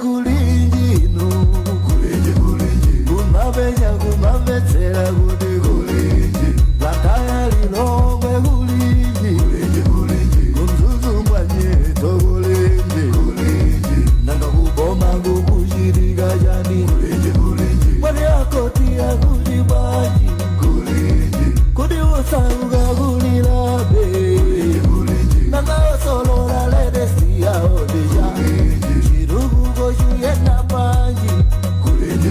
kulinji no kulinji kumabenya kumabetsera kuti kulinji vatayali longwe kulinji kumzuzu mwanyeto kulinji nanga kuboma kukushirika jani mwani akoti ya kulibaji kuti usauka kulilabe nanga solora ledesi ya odija chirugu koshuyena manji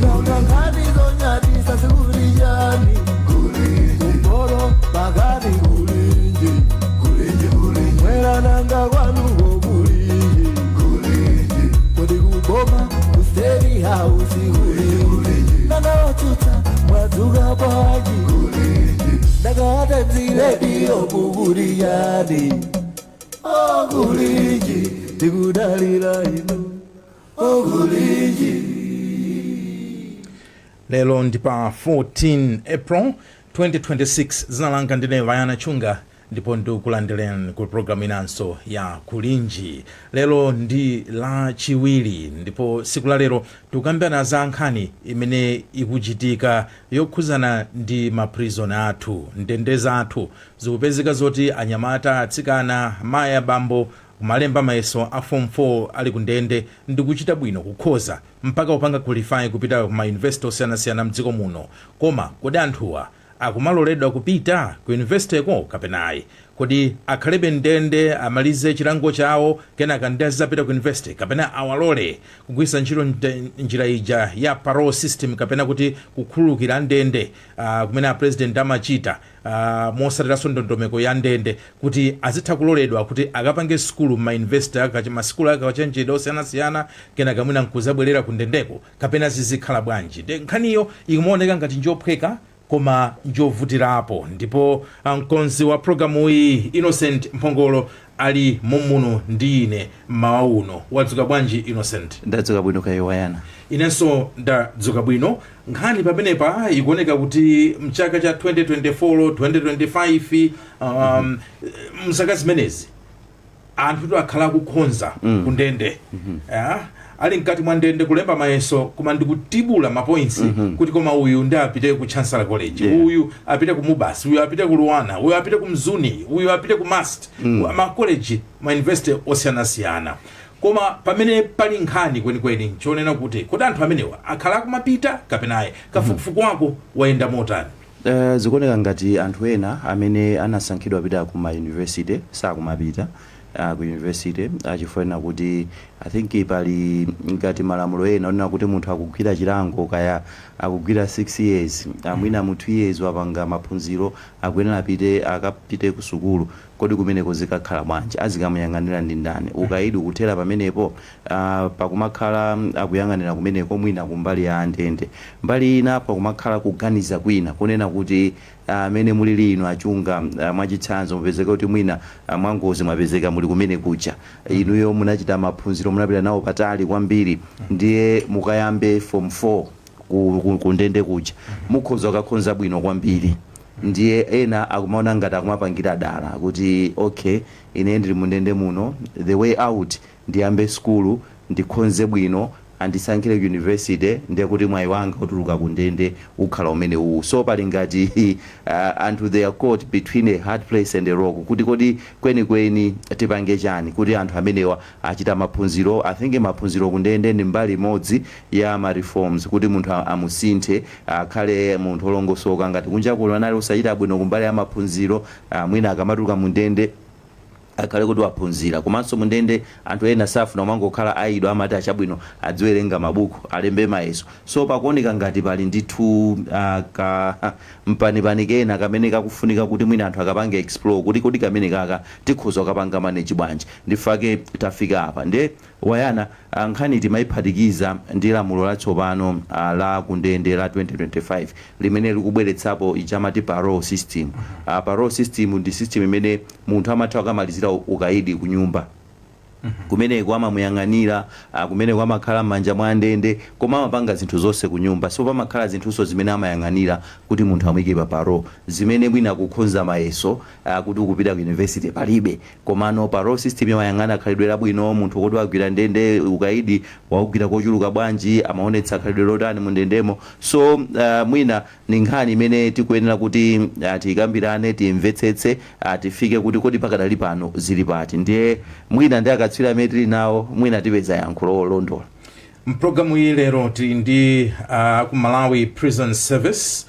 nanga ngani zonyati sasikulijani kumboro bagari kulinji mwera nanga kwanugo kulinji kuti kuboma kusteri hausi kulinji nanga otuta mwadzuka bwaji nanga tenzile dio kukulijani Oguliji, tikudalira ino Oguliji. Lelo ndipa 14 April 2026 zinalanga ndine Vayana Chunga ndipo ndikulandireni ku program inanso ya kulinji. Lelo ndi la chiwiri ndipo siku la lero tukambana za nkhani imene ikuchitika yokhuzana ndi maprisona athu, ndendeza athu zikupezeka zoti anyamata atsikana maya bambo kumalemba mayeso a form 4 ali kundende ndikuchita bwino kukhoza mpaka upanga qualify kupita ku university osiyanasiyana mdziko muno. Koma kodi anthuwa akumaloledwa kupita ku university ko kapenayi? Kodi akhalebe ndende amalize chilango chawo kenaka ndi azapita ku university kapena awalole kugwisa ntchito njira ija ya parole system kapena kuti kukhululukira ndende kumene president amachita mosatiraso ndondomeko ya ndende kuti azitha kuloledwa kuti akapange skulu ma university maskulu akawachenjera osiyanasiyana kenaka mwina nkuzabwerera ku ndendeko kapena zizikhala bwanji. Nkhaniyo ikumaoneka ngati njophweka koma njovutirapo, ndipo mkonzi wa programu iyi Innocent Mphongolo ali mumuno ndi ine mmawa uno. Wadzuka bwanji Innocent? Ndadzuka bwino kayo Vayana. Inenso ndadzuka bwino. Nkhani pamenepa ikuoneka kuti mchaka cha 2024 2025 mzaka zimenezi anthu akhala kukhonza kundende ali mkati mwa ndende kulemba mayeso koma ndikutibula mapoints kuti koma uyu ndi apite ku Chancellor College, uyu apite ku Mubasi, uyu apite ku Luwana, uyu apite ku Mzuni, uyu apite ku Mast, ma college ma university osiyanasiyana. Koma pamene pali nkhani kwenikweni chonena kuti kodi anthu amenewa akhala kumapita kapenaye kafukufuku wako wayenda motani? Zikuoneka ngati anthu ena amene anasankhidwa apita ku ma university sakumapita ku university achifuna kuti I think pali ngati malamulo ena onena kuti munthu akugwira chilango kaya akugwira 6 years mwina mu 2 years wapanga maphunziro akuyenera akapite ku sukulu. Kodi kumeneko zikakhala bwanji, azikamuyang'anira ndi ndani? Ukaidi ukuthera pamenepo pakumakhala akuyang'anira kumeneko mwina kumbali ya ndende, mbali ina pakumakhala kuganiza kwina kunena kuti amene muli lino achunga mwachitsanzo mupezeka kuti mwina mwangozi mwapezeka muli kumene kucha inuyo munachita maphunziro munapita nawo patali kwambiri ndiye mukayambe form 4 kundende kucha mukhoza kukhonza bwino kwambiri, ndiye ena akumaona ngati akumapangira dala kuti okay ine ndili mundende muno, the way out ndiyambe skulu ndikhonze bwino andisankhire university ndiye kuti mwayi wanga utuluka kundende ukhala umene uwu. So pali ngati anthu they are caught between a hard place and a rock kuti kodi kwenikweni tipange chani kuti anthu amenewa achita maphunziro. I think maphunziro kundende ndi mbali imodzi ya ma reforms kuti munthu amusinthe akhale munthu olongosoka. Ngati kunja kuno anali usachita bwino kumbali ya maphunziro mwina akamatuluka mundende akhale kuti waphunzira. Komanso mundende anthu ena safuna umangokhala aido amati achabwino adziwerenga mabuku alembe mayeso. So pakuoneka ngati pali ndithu mpanipani kena kamene kakufunika kuti mwina anthu akapange explore kuti kodi kamene kaka tikhoza kapanga manage bwanji. Ndifake tafika apa nde Vayana nkhani timayiphatikiza ndi lamulo latsopano la kundende la 2025 limene likubweretsapo ichamati parole system. Parole system ndi system imene munthu amatha kumalizira ukaidi ku nyumba kumeneko amamuyang'anira kumeneko amakhala m'manja mwa ndende koma amapanga zinthu zonse ku nyumba so pamakhala zinthuso zimene amayang'anira kuti munthu amuyike pa parole zimene bwina kukhonza mayeso kuti ukupita ku university palibe komano parole system yamayang'ana khalidwe labwino munthu kuti wagwira ndende ukaidi waugwira kochuluka bwanji amaonetsa khalidwe lotani mu ndendemo so mwina ni nkhani imene tikuyenera kuti tikambirane timvetsetse tifike kuti kodi pakadali pano zili pati ndiye mwina ndi akatswiri amene tili nawo mwina tipeza yankhulo olondola. Mpulogalamu iyi lero tili ndi ku Malawi Prison Service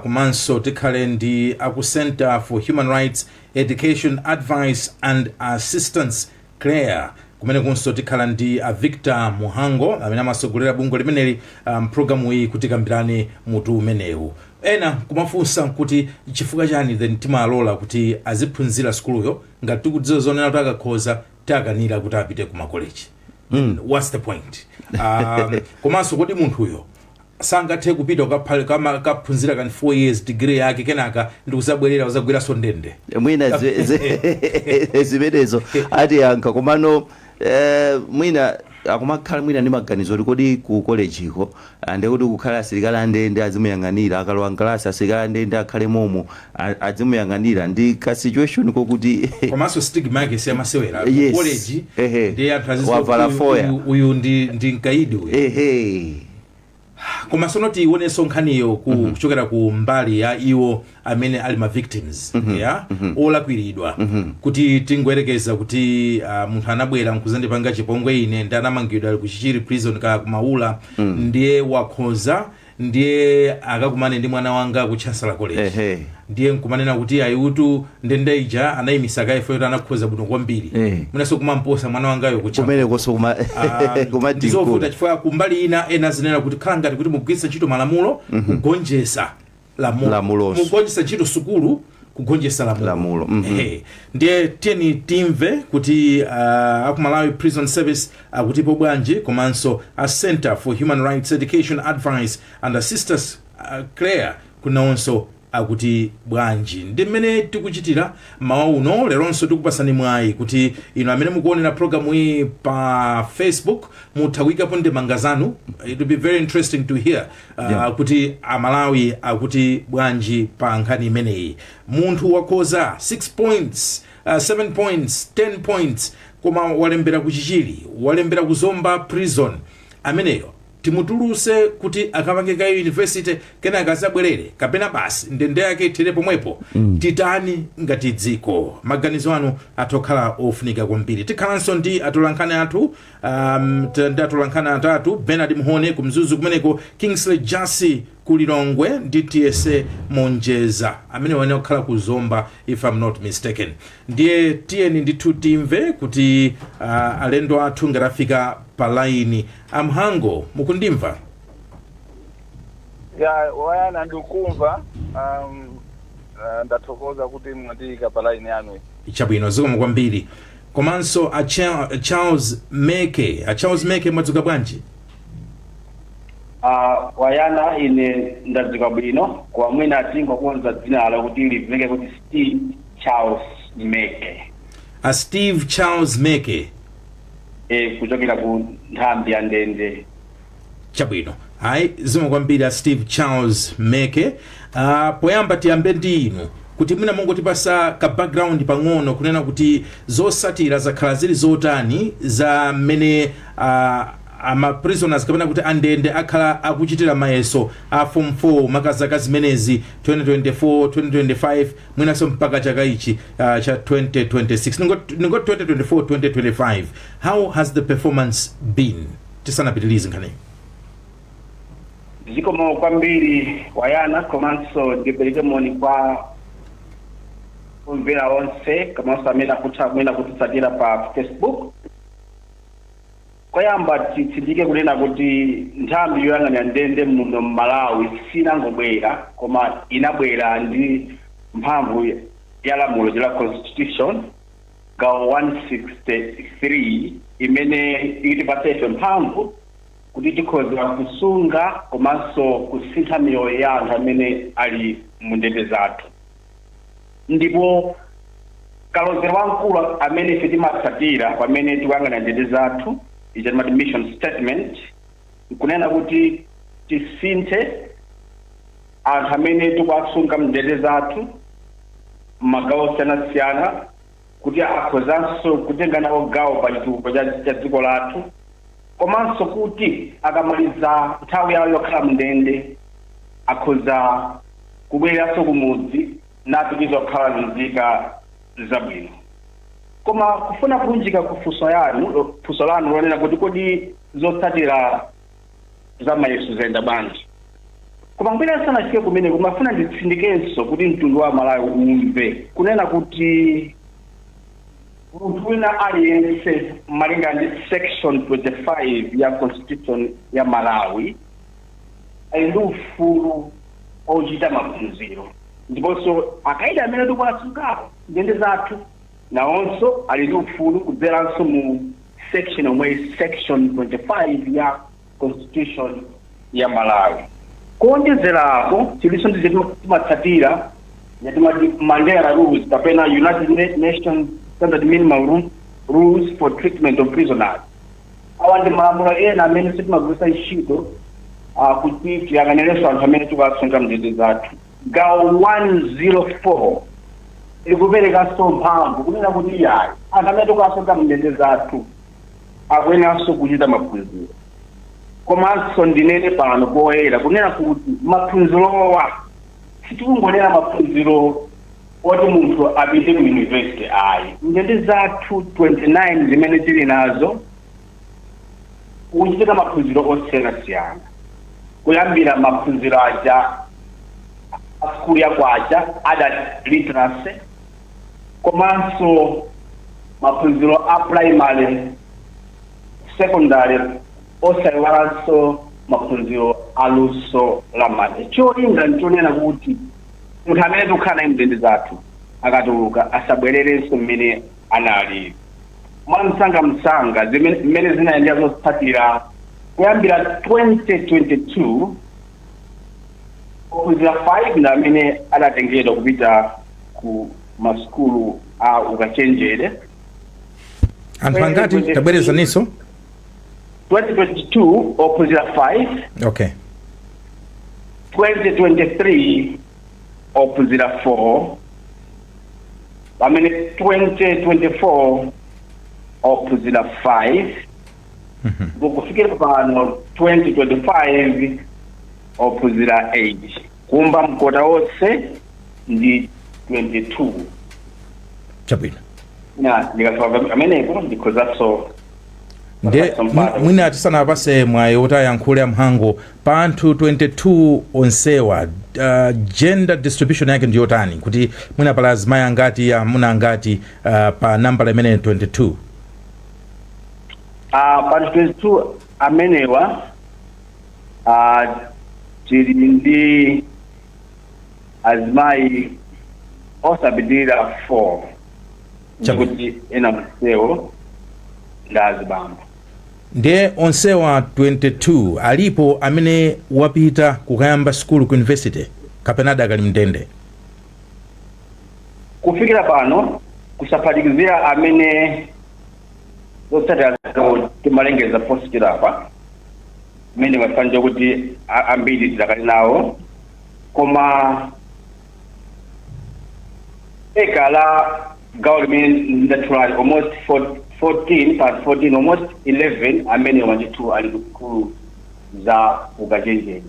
komanso tikhale ndi aku Center for Human Rights Education Advice and Assistance CLEA kumene kunso tikhala ndi Victor Muhango amene amasogolera bungwe limeneli mpulogalamu iyi kuti tikambirane mutu umenewu. Ena kumafunsa kuti chifukwa chani then timalola kuti aziphunzira skuluyo ngati tikudziwa zonena kuti akakhoza takanira kuti apite ku makoleji. What's the point? Komanso kodi munthuyo sangathe kupita kaphunzira kani 4 years degree yake kenaka ndikusabwerera uzagwiraso ndende mwina zimenezo ati yankha komano mwina akumakhala mwina ndi maganizo kuti kodi ku college iko ndekuti kukhala asilikali andende azimuyang'anira akalowa nkalasi asilikali andende akhale momo azimuyang'anira ndi ka situation kokuti komanso stigma yake siyamasewera yes. College ndi wavala foya uyu ndi mkaidi uyu komanso noti ionenso nkhaniyo kuchokera ku mbali ya iwo amene ali ma victims olakwiridwa kuti tingoyerekeza kuti munthu anabwera nkuzandipanga chipongwe ine ndi anamangidwa ku Chichiri prison ka kumaula ndiye wakhoza ndiye akakumane ndi mwana wanga ku Chancellor College ndiye nkumanena kuti ayutu ndende ija anayimisa kaifo yoti anakhoza bwino kwambiri munaso kumamposa mwana wangayo ku kumene koso kuma ndizovuta chifukwa kumbali ena zinena kuti khala ngati kuti mugwiritsa ntchito malamulo kugonjetsa lamulo mugonjetsa ntchito sukulu kugonjetsa lamulo ndiye tiyeni timve kuti aku Malawi Prison Service akutipo bwanji komanso a Center for Human Rights Education Advice and Assistance CLEA kunawonso akuti bwanji ndi mmene tikuchitira mawa uno leronso tikupasani mwayi kuti ino amene mukuonera programu iyi pa Facebook muthawikapo ndemanga zanu. It will be very interesting to hear kuti Amalawi akuti bwanji pa nkhani imeneyi. Munthu wakhoza 6 points 7 points 10 points koma walembera ku Chichiri walembera ku Zomba prison ameneyo timutuluse kuti akapange ka university kena akazabwerere kapena basi ndende yake itere pomwepo titani ngati dziko. Maganizo anu atokhala ofunika kwambiri. Tikhalanso ndi atolankhani athu ndi atolankhani atatu Bernard Mhone kumzuzu kumeneko Kingsley Jasi kulilongwe ndi TSA Monjeza amene wane okhala ku Zomba if I'm not mistaken. Ndiye tiyeni ndithu timve kuti alendo athu ngatafika palaini. Amhango mukundimva? Wayana ndikumva ndathokoza kuti mwatika palaini yanu. Ichabwino zikomo kwambiri. Komanso a Charles Meke mwadzuka bwanji? Wayana ine ndadzuka bwino kwa mwina atingo kuonza dzina ala kuti liveke kuti Steve Charles Meke. Steve Charles Meke kuchokera ku nthambi ya ndende. Chabwino. Hai zikomo kwambiri Steve Charles Meke. Poyamba tiyambe ndi inu kuti mwina mungotipasa ka background pang'ono kunena kuti zosatira zakhala zili zotani za mmene ama prisoners kapena kuti andende akhala akuchitira mayeso a form 4 makazaka zimenezi 2024 2025 mwinaso mpaka chaka ichi cha 2026 ningo 2024 2025. How has the performance been? Tisanapitilize nkhani. Zikomo kwambiri Wayana komanso ndipereke moni kwa kumvera onse komanso amene akuthamwina kutitsatira pa Facebook. Koyamba titsindike kunena kuti nthambi yoyang'anira ndende muno Malawi sinangobwera koma inabwera ndi mphamvu ya lamulo la Constitution gawo 163 imene ikutipatsa mphamvu kuti tikhoza kusunga komanso kusintha miyoyo ya anthu amene ali mu ndende zathu. Ndipo kalozero wamkulu amene ife timatsatira pamene tikuyang'ana ndende zathu icha timati mission statement nkunena kuti tisinthe anthu amene tikuwasunga mndende zathu m'magawo osiyanasiyana kuti akhozanso kutenga nawo gawo pa chitukuko cha dziko lathu komanso kuti akamaliza nthawi yawo yokhala mndende akhoza kubwereranso kumudzi napitiriza kukhala nzika zabwino. Koma kufuna kulunjika kufunso lanu lonena kuti kodi zotsatira za mayeso zayenda bwanji. Koma mbwera sanafike kumene kumafuna nditsindikenso kuti mtundu wa Malawi umve kunena kuti munthu wina aliyense malinga ndi section 25 ya constitution ya Malawi ali ndi ufulu ochita maphunziro ndiponso akaida amene tikuwasungawo ndende zathu nawonso ali ndi ufulu kubveranso mu section omwe section 25 ya constitution ya Malawi. Kuonjezerapo chiliso ndize timatsatira yatimati Mandela rules kapena United Nations standard minimum rules for treatment of prisoners. Awa ndi malamulo ena amene sitimagwiritsa ntchito kuti tiyang'anirenso anthu amene tikuwasunga mndende zathu. Gawo 104 likuperekanso mphamvu kunena kuti yayi anthu amene tikuwasunga mndende zathu akuyeneranso kuchita maphunziro. Komanso ndinene pano poyera kunena kuti maphunzirowa sitikungonena maphunziro oti munthu apite ku university ayi. Ndende zathu 29 zimene tili nazo kuchitika maphunziro osiyanasiyana kuyambira maphunziro aja askulu yakwacha adult literacy komanso maphunziro a primary secondary osayiwalanso maphunziro aluso lamati. Cholinga nchonena kuti munthu amene tikukhala mndende zathu akatuluka asabwererenso mmene anali. Mwansanga zimene zinayendera zotsatira kuyambira 2022 ophunzira 5 na amene adatengedwa kupita ku masukulu a ukachenjere. Anthu angati tabwereza niso 2022 ophunzira 5. Okay. 2023 ophunzira 4. Amene 2024 ophunzira 5. Kufikira pano 2025 ophunzira 8. Kumba mkota wose ndi 22. Chabwino. Ndikatoka amenepo ndikhozaso nde mwina atisana apase mwayi otayankhula mhango pa anthu 22 onsewa gender distribution yake ndiyotani kuti mwina pala azimayi angati amuna angati pa nambala imene 22. Pa 22 amenewa tili ndi azimayi osapitirira 4 kuti ena msewo ndazibamba. Ndiye onsewa 22 alipo amene wapita kukayamba school ku university kapena adakali mndende. Kufikira pano kusaphatikizira amene zotsatira timalengeza positira apa amene wafanja kuti ambiri tidakali nawo koma ekala gawo limene ndatulali almost 14 almost 11 amene wanjitu ali ku za ukachenjere.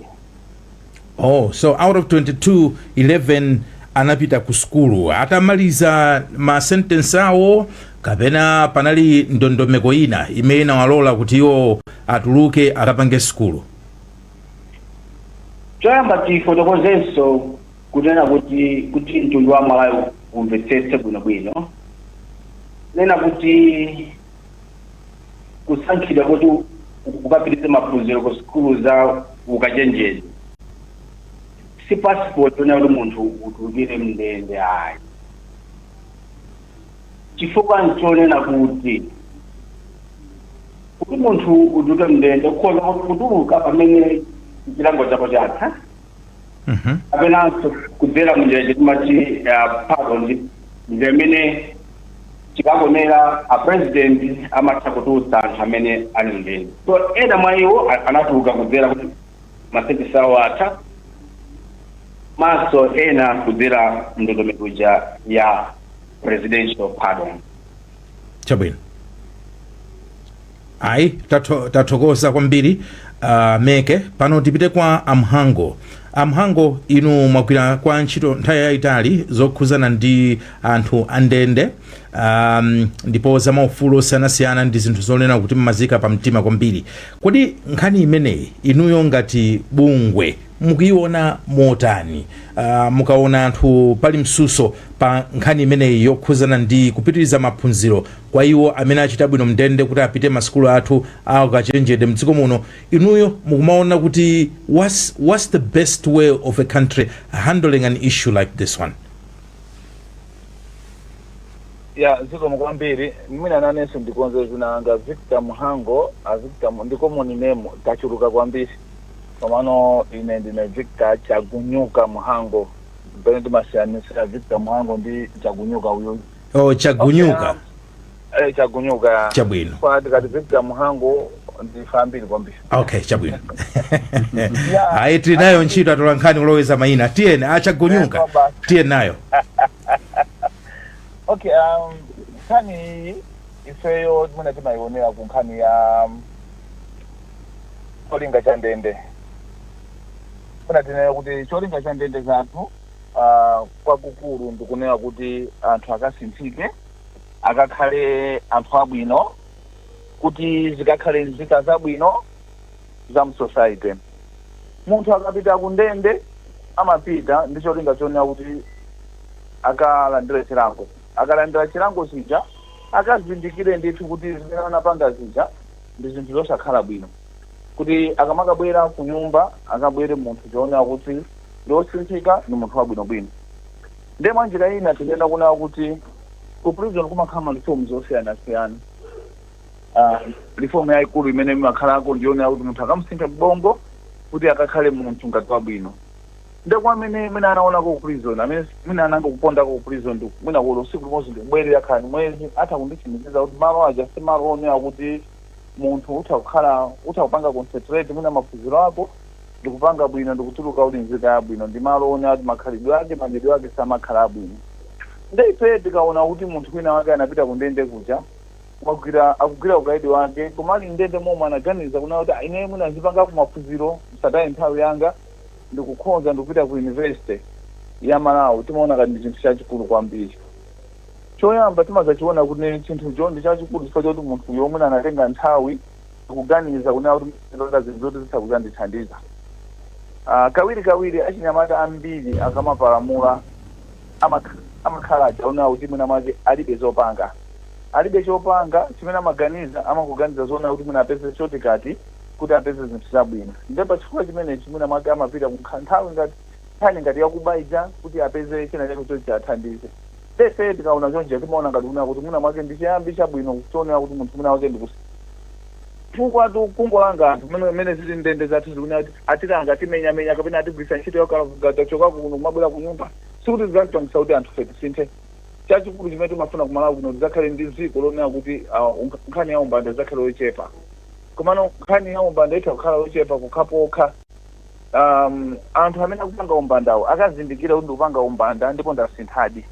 Oh, so out of 22 11 anapita ku skulu atamaliza ma sentence awo kapena panali ndondomeko ina imene inawalola kuti iwo atuluke akapange skulu. Choyamba tifotokozenso kunena kuti mtundu wa Malawi umvetsetse bwinobwino nena kuti kusankhidwa kuti ukapitiriza maphunziro ku skulu za ukachenjere si passport ona kuti munthu utulukire mndende ayi. Chifukwa nchonena kuti munthu utuluke mndende ukhoza kutuluka pamene chilango chako chatha apenanso kudzera munjira timati pardon ndimene chikakonera a president amatha kutulutsa anthu amene ali mndende. So ena mwa iwo anatuluka kudzera kuti masentesi awo atha, maso ena kudzera ndondomeko ya presidential pardon. Chabwino. Ayi, tathokoza kwambiri Meke. Pano tipite kwa Amhango. Amhango, inu mwagwira kwa ntchito nthawi yayitali zokhuzana ndi anthu andende, ndipo za maufulu osiyanasiyana ndi zinthu zonena kuti mmazika pamtima kwambiri. Kodi nkhani imeneyi inuyo ngati bungwe mukuiona motani? Mukaona anthu pali msuso pa nkhani imeneyi yokhuzana ndi kupitiriza maphunziro kwa iwo amene achita bwino mndende kuti apite masukulu athu akachenjede mdziko muno, inuyo mukumaona kuti what's the best way of a country handling an issue like this one? ziko mukwambiri mwina nanenso ndikonze zinanga Victor Muhango, Victor ndikomoni name tachuluka kwambiri. Komano ine ndine Victor Chagunyuka Muhango. Bene timasiyanisa Victor Muhango ndi Chagunyuka uyo. Oh, Chagunyuka. Chagunyuka. Chabwino. Kwa tikati Victor Muhango ndi fambiri kwambiri. Okay, chabwino. Ayi tinayo ntchito atola nkhani uloweza mayina. Tiyene Chagunyuka. Tiyene nayo. Okay, nkhani ifeyo mwina timayionera ku nkhani ya cholinga cha ndende. Kuna tinena kuti cholinga cha ndende zathu kwakukulu ndikunena kuti anthu akasinthike, akakhale anthu abwino, kuti zikakhale nzika zabwino za msociety. Munthu akapita ku ndende amapita ndi cholinga chonena kuti akalandire chilango. Akalandira chilango chija akazindikire ndithu kuti zimene anapanga zija ndi zinthu zosakhala bwino. Kuti akamakabwera ku nyumba akabwere munthu choonera kuti losinthika ni munthu wabwinobwino. Nde mwanjira ina tinena kunena kuti ku prison kumakhala reform zosiyanasiyana. Reform yayikulu imene imakhalako ndiyonera kuti munthu akamsintha mbongo kuti akakhale munthu ngati wabwino. Nde kwa mene anaona ku prison, amene ananga kuponda ku prison mwina kulo siku limodzi ndibwere yakhani mwezi atakundichimikiza kuti malo aja si malo onera kuti munthu utakupanga concentrate mwina maphunziro ako ndikupanga bwino ndikutuluka kuti nzika yabwino ndi malo onera kuti makhalidwe ake madyedwe ake samakhala abwino. Nde ife tikaona kuti munthu kwina wake anapita ku ndende kuja akugwira ukaidi wake komali ndende momwe anaganiza kunena kuti ine mwina ndipanga ku maphunziro msatayi nthawi yanga ndikukhonza ndikupita ku university ya Malawi. Timaona ngati ndi chinthu chachikulu kwambiri. Choyamba timazachiona kuti chinthu cho ndi chachikulu chifukwa choti munthu yomwe anatenga nthawi kuganiza kunena kuti ndonda zinthu zoti zisakuzandithandiza. Kawiri achinyamata ambiri akamapalamula amakhala achaona kuti mwina mwake alibe zopanga. Alibe chopanga chimene amaganiza amakuganiza zoona kuti mwina apeze chotikati kuti apeze zinthu zabwino. Nde pachifukwa chimene chimene mwake amapita nthawi ngati yakubaija kuti apeze china chake choti chathandize. Tefe tikaona chonje timaona ngati kunena kuti mwina mwake ndi chiyambi chabwino kutonera kuti munthu mwina wake ndikusi. Tukwatu kungolanga anthu mmene zili ndende zathu zikunena kuti atilanga timenyamenya kapena atigwisa ntchito yakagachoka kuno kumabwera ku nyumba sikuti zizatitangisa kuti anthu fe tisinthe. Chachikulu chimene timafuna kumalawi kuno tizakhale ndi dziko lonena kuti nkhani ya umbanda zizakhale yochepa. Komano nkhani ya umbanda itha kukhala yochepa kukhapokha. Anthu amene akupanga umbandawo akazindikira kuti ndikupanga umbanda ndipo ndasinthadi.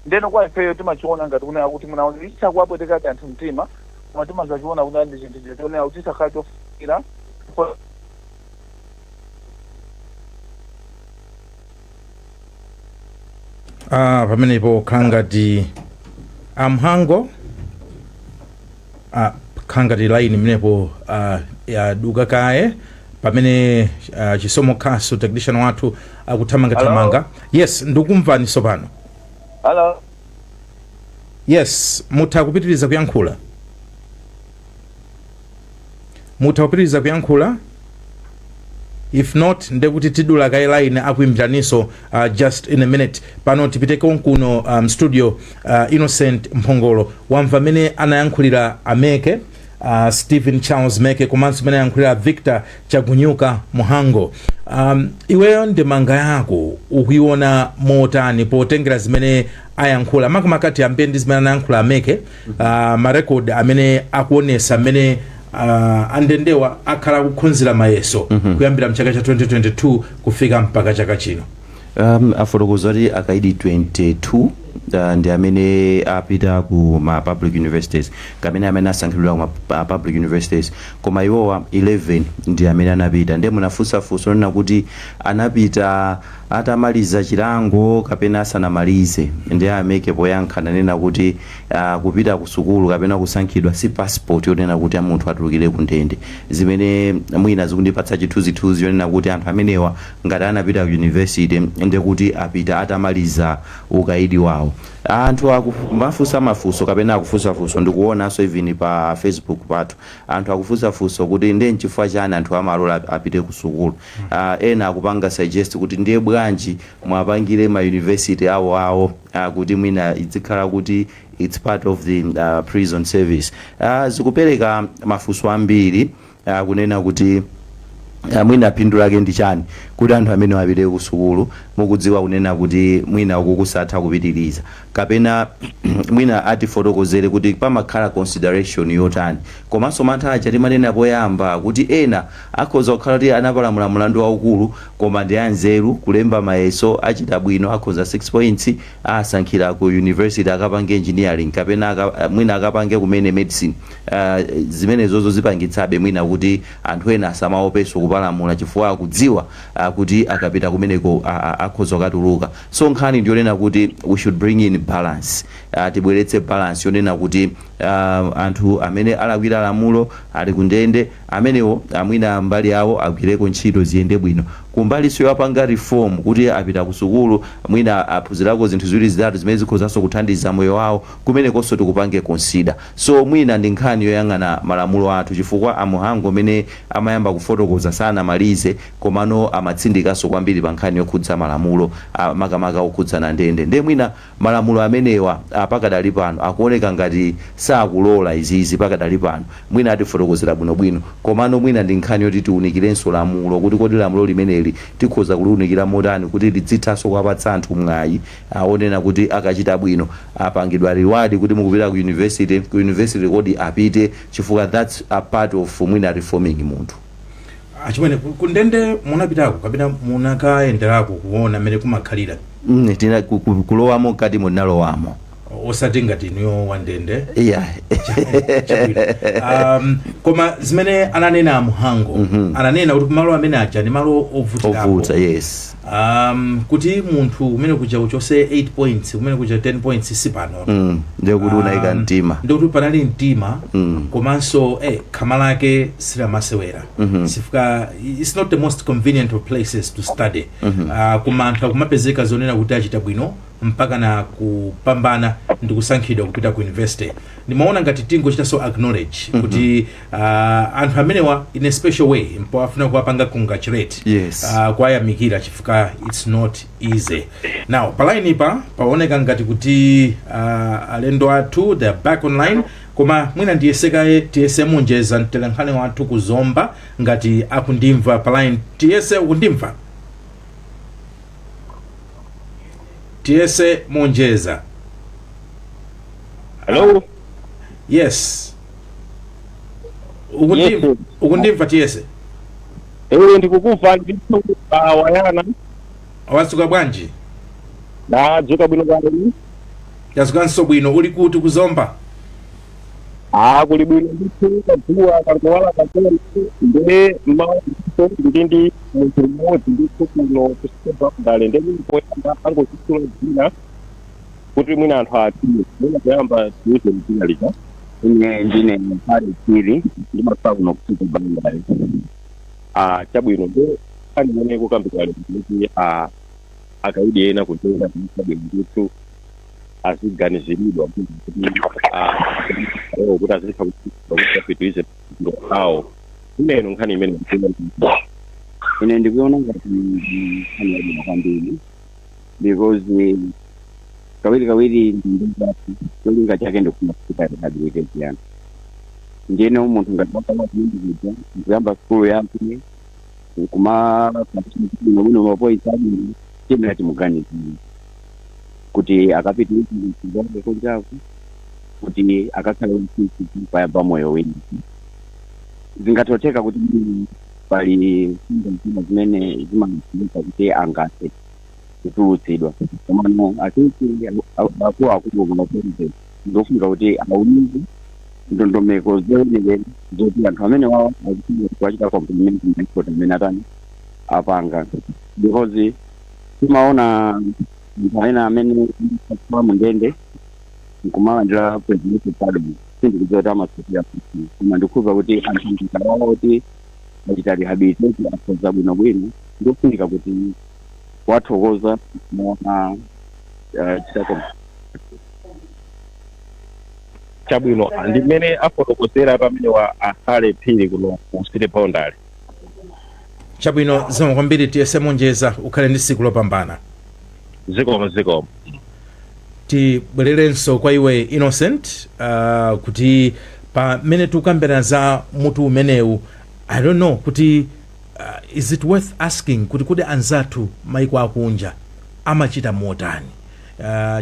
Ndeno kwa ifeyo timachiona ngati kunena kuti mwina wake ichakuwapwetekati anthu mtima, koma timazachiona kuti ndi chinthu choonera kuti chisakhala chofunikira. Pamenepo khangati Amhango khangati line imenepo yaduka kaye pamene chisomo khaso technician wathu akuthamanga. Yes, ndikumvani sopano. Hello. Yes, mutha kupitiriza kuyankhula. If not, ndekuti tidula kaye line akuimbiraniso just in a minute. Pano tipite konkuno studio Innocent Mphongolo wamva mene anayankhulira Ameke Stephen Charles Meke komanso mene yankhulira Victor Chagunyuka Muhango. Iweyo ndemanga yako ukuiona motani potengera zimene ayankhula makamaka ambe ndi zimene anayankhula Meke, marekodi amene akuonesa amene andendewa akhala kukhunzira mayeso kuyambira mchaka cha 2022 kufika mpaka chaka chino. Afotokoza kuti akaidi 22 ndi amene apita ku ma public universities kamene amene asankhidwa ku public universities, koma iwowa 11 ndi amene anapita. Ndiye munafunsa funso nena kuti anapita atamaliza chilango kapena asanamalize. Ndiye Ameke poyankha nena kuti kupita ku sukulu kapena kusankhidwa si passport yonena kuti munthu atulukire ku ndende, zimene mwina zikundipatsa chithunzithunzi yonena kuti anthu amenewa ngati anapita ku university ndiye kuti apita atamaliza ukaidi wawo. Anthu akufunsa mafunso kapena akufunsa funso ndikuonanso even pa Facebook pathu anthu akufunsa funso kuti ndiye nchifukwa chani anthu amalola apite ku sukulu. Ena akupanga suggest kuti ndiye bwanji mwapangire ma university awo kuti mwina izikhala kuti it's part of the prison service. Zikupereka mafunso ambiri kunena kuti mwina phindu lake ndi chani kuti anthu amene apite ku sukulu mukudziwa kunena kuti mwina uku kusatha kupitiriza kapena mwina atifotokozere kuti pamakhala consideration yotani. Komanso mantha aja timanena poyamba kuti ena akhoza kukhala kuti anapalamula mlandu waukulu koma ndi anzeru kulemba mayeso achita bwino akhoza 6 points asankhira ku university akapange engineering kapena mwina akapange kumene medicine. Zimene zozo zipangitsabe mwina kuti anthu ena asamaopeso kupalamula chifukwa akudziwa kuti akapita kumeneko akhoza katuluka. So nkhani ndiyonena kuti we should bring in balance, tibweretse balance yonena kuti anthu amene alakwira lamulo ali kundende amenewo amwina mbali yawo agwireko ntchito ziyende bwino. Kumbali so yapanga reform kuti apita ku sukulu mwina aphunzirako zinthu ziwiri zitatu zimene zikhozanso kuthandiza moyo wawo kumenekonso tikupange consider. So mwina ndi nkhani yoyang'ana malamulo athu chifukwa Muhango amene amayamba kufotokoza sana malize komano amatsindikaso kwambiri pa nkhani yokhudza malamulo makamaka okhudzana ndende. Ndiye mwina malamulo amenewa pakadali pano akuoneka ngati sakulola izizi pakadali pano, mwina atifotokozera bwinobwino komano mwina ndi nkhani yoti tiunikirenso lamulo kuti kodi lamulo limeneli tikhoza kuliunikira motani kuti lidzithaso kwapatsa anthu mwayi aonena kuti akachita bwino apangidwa reward kuti mukupita ku university kodi apite chifukwa that's a part of mwina reforming munthu. Achimene kundende munapitako kapena munakayenderako kuona mmene kumakhalira? Tina kulowamo kati munalowamo osati ngati niyo wandende. Yeah. Koma zimene ananena Muhango ananena kuti malo amene aja ni malo ovuta. Yes. Kuti munthu umene kuja uchose 8 points umene kuja 10 points sipano. Ndio kuti unayika mtima. Ndio kuti panali mtima komanso khama lake silamasewera. Sifika it's not the most convenient of places to study. Kumantha kumapezeka zonena kuti achita bwino mpaka na kupambana ndi kusankhidwa kupita ku university. Nimaona ngati tingochita so acknowledge kuti anthu amenewa in a special way mpo afuna kuwapanga congratulate. Yes. Kwayamikira chifukwa it's not easy. Now palaini paoneka ngati kuti alendo athu they are back online koma mwina ndiyesekaye tiyese Monjeza ntelankhani wathu kuzomba ngati akundimva palaini. Tiyese ukundimva? Tiyese Monjeza. Hello. Yes. Ukundimva Tiyese? Ndikukumva ndipo wayana. Wasuka bwanji? Na dzuka bwino bwanji? Yasukanso bwino. Uli kuti kuzomba? Kuli bwino ndipo kuwa kanwala kakole ndi mawu ndi munthu mmodzi ndipo kuno kusipa ndale ndi poyamba angochitula dzina kuti mwina anthu ati mwina kuyamba tiuze dzina lija ine ndine pali chiri ndi masakuno kusipa bandale. Chabwino ndo andione kukambikale kuti akaidi ena kutenga bwino ndithu aziganiziridwa kuti kuti azitha kupitirize ndo awo ineno nkhani imene ine ndikuona ngati nkhani yabwino kwambiri because kawiri cholinga chake ndikufuna kupita rehabilitation yana ndine umuntu ngapaka kuyimbira kuyamba school yake kuma kuno mapoisani timati mugani kuti akapita kuchibonde kunjaku kuti akakhala usisi payamba moyo wenyu zingatoteka kuti pali zinthu zimene zimafunika kuti angase kutulutsidwa komano atinsi akulu kumapolisi ndofunika kuti aunize ndondomeko zoonekera zoti anthu amene wawo akuchita compliment mnaikoti amene atani apanga because timaona anthu ena amene akuwa mundende nkumalandira presidential pardon sindikudziwa kuti amasopera koma ndikhuva kuti anthu mkalawawo kuti achita rehabilitation akonza bwinobwino ndofunika kuti wathokoza mona chitako chabwino ndimene afotokozera pamene wa akhale phiri kuno ku City Boundary. Chabwino zomwe kwambiri tiyese monjeza ukhale ndi siku lopambana. Zikomo. Tibwererenso kwa iwe Innocent kuti pamene tukambira za mutu umenewu I don't know kuti is it worth asking kuti anzathu maiko akunja amachita motani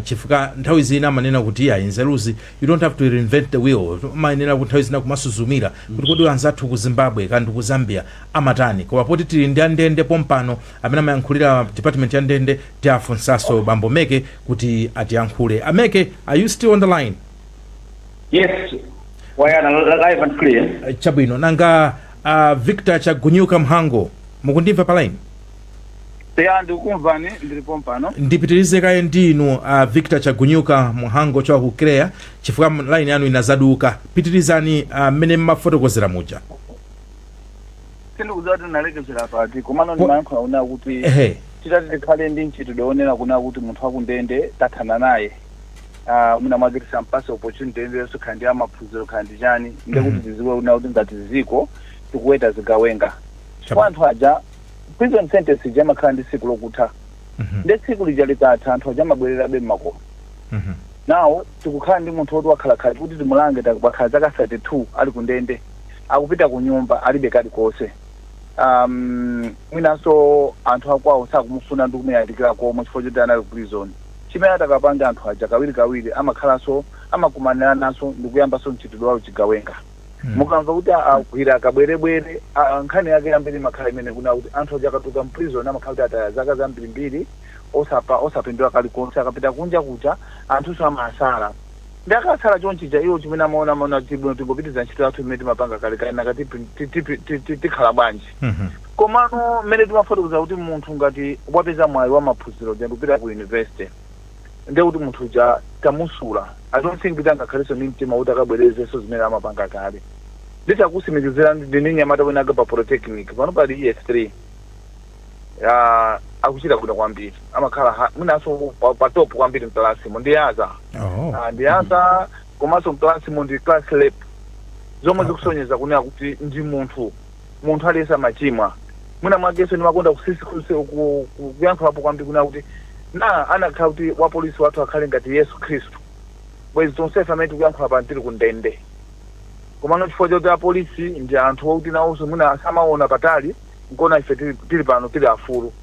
chifukwa nthawi zina amanena kuti inzeruzi you don't have to reinvent the wheel amanena kuti nthawi zina kumasuzumira kuti anzathu ku Zimbabwe kandi ku Zambia amatani koma poti tili ndi andende pompano amene amayankhulira department ya ndende tiafunsaso Bambo Meke kuti atiyankhule. Ameke, are you still on the line? Yes, live and clear. Chabwino nanga Victor Chagunyuka Mhango mukundimva pa line? Ndikumvani ndilipo mpano. Ndipitirize kaye ndinu Victor Chagunyuka Mhango chwa kukrea chifukwa line yanu inazaduka. Pitirizani mene mafotokozera muja. Sindikudziwa kuti nalekezera pati komano ndimayankha una kuti titati tikhale ndi ntchito dionera kuna kuti munthu akundende tathana naye muna mwazikisa mpase opportunity yenso khandi amaphunziro khandi chani ndekuti tiziwe una kuti ngati ziko tikuweta zigawenga kwa anthu aja prison sentence jama khandi siku lokutha nde siku lija litatha anthu aja mabwerera be makolo nawo tikukhala ndi munthu woti wakhala khali kuti timulange takubakhala zaka 32 ali kundende akupita ku nyumba alibe kali kose mwinaso anthu akwawo sakumufuna ndi kumuyandikira komwe chifukwa choti anali ku prison chimene atakapanga anthu aja kawiri amakhalanso amakumanira naso ndikuyambanso mchitidwe wawo chigawenga mukamva kuti agwira akabwerebwere nkhani yake yambiri makhala imene kuna kuti anthu aja akatuka mprison amakhala kuti ataya zaka zambirimbiri osapindula kalikonse akapita kunja kucha anthuso amasala ndakasala chonchija iwo chimene amaona tibwino tingopitiza ntchito yathu imene timapanga kalekale nakati tikhala bwanji komano mmene timafotokoza kuti munthu ngati wapeza mwayi wa maphunziro ndikupita ku university ndekuti munthu uja tamusula I don't think kuti angakhalenso ndi mtima kuti akabwerezenso zimene amapanga kale nditakusimikizira ndine nyamata wena agaba polytechnic pano pali ES3 akuchita kuda kwambiri amakhala mwinaso patop kwambiri mklasimo ndiyaza ndiyaza komanso mklasimo ndi class lep zomwe zikusonyeza kunena kuti ndi munthu aliyesa machimwa mwina mwakeso ndimakonda kuyankhulapo kwambiri kunena kuti anakhala kuti wapolisi wathu akhale ngati Yesu Khristu bwezi tonsefe amene tikuyankhula pano tili kundende komano chifukwa choti apolisi ndi anthu okuti nawonso mwina samaona patali nkona ife tili pano tili afulu